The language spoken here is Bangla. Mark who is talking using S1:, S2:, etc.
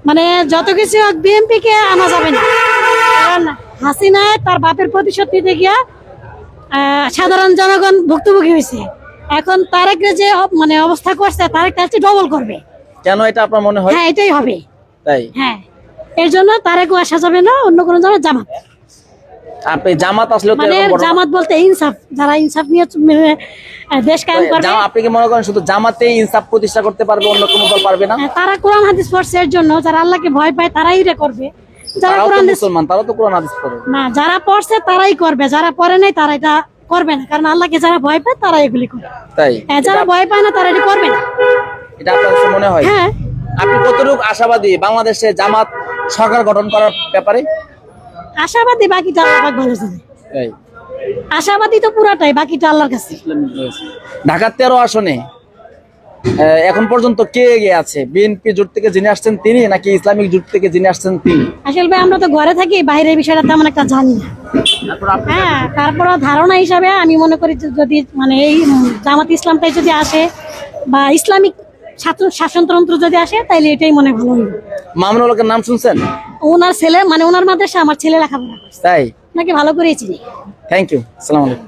S1: মানে যত কিছু হোক বিএনপি কে আনা যাবে না, কারণ হাসিনা তার বাপের প্রতিশোধ নিতে গিয়া সাধারণ জনগণ ভুক্তভোগী হয়েছে। এখন তারেকের যে মানে অবস্থা করছে, তারেক তার চেয়ে ডবল করবে।
S2: কেন এটা আপনার মনে হয়?
S1: হ্যাঁ, এটাই হবে।
S2: তাই?
S1: হ্যাঁ, এর জন্য তারেকও আসা যাবে না, অন্য কোনো ধরনের জামাত।
S2: আপনি জামাত আসলে তো
S1: মানে
S2: এরকম বড়
S1: জামাত বলতে ইনসাফ, যারা ইনসাফ নিয়ে দেশ কায়েম করবে।
S2: আপনি কি মনে করেন শুধু জামাতেই ইনসাফ প্রতিষ্ঠা করতে পারবে, অন্য কোনো দল পারবে না?
S1: হ্যাঁ, তারা কোরআন হাদিস পড়ছে, এর জন্য যারা আল্লাহকে ভয় পায় তারাই এটা করবে। যারা
S2: তারাও তো
S1: কোরআন
S2: মুসলমান, তারাও তো কোরআন হাদিস পড়ে।
S1: না, যারা পড়ছে তারাই করবে, যারা পড়ে নাই তারা এটা করবে না, কারণ আল্লাহকে যারা ভয় পায় তারা এগুলি করে।
S2: তাই?
S1: হ্যাঁ, যারা ভয় পায় না তারা এটা করবে না।
S2: এটা আপনার কাছে মনে হয়?
S1: হ্যাঁ।
S2: আপনি কতটুকু আশাবাদী বাংলাদেশে জামাত সরকার গঠন করার ব্যাপারে?
S1: আশাবাদী, বাকিটা আল্লাহ পাক ভালো জানে।
S2: তাই?
S1: আশাবাদী তো পুরাটাই, বাকিটা আল্লাহর কাছে।
S2: ঢাকার 13 আসনে এখন পর্যন্ত কে এগিয়ে আছে? বিএনপি জোট থেকে যিনি আসছেন তিনি, নাকি ইসলামিক জোট থেকে যিনি আসছেন তিনি?
S1: আসলে ভাই, আমরা তো ঘরে থাকি, বাইরের বিষয়টা তেমন একটা জানি না। হ্যাঁ, তারপর ধারণা হিসাবে আমি মনে করি যে যদি মানে এই জামাত ইসলামটাই যদি আসে বা ইসলামিক শাসনতন্ত্র যদি আসে, তাইলে এটাই মনে ভালো হবে।
S2: মামুনুল হকের নাম শুনছেন?
S1: ওনার ছেলে, মানে ওনার মাদ্রাসা আমার ছেলে লেখাপড়া করছে,
S2: তাই?
S1: নাকি ভালো করেই চিনি।
S2: থ্যাংক ইউ, আসসালামু আলাইকুম।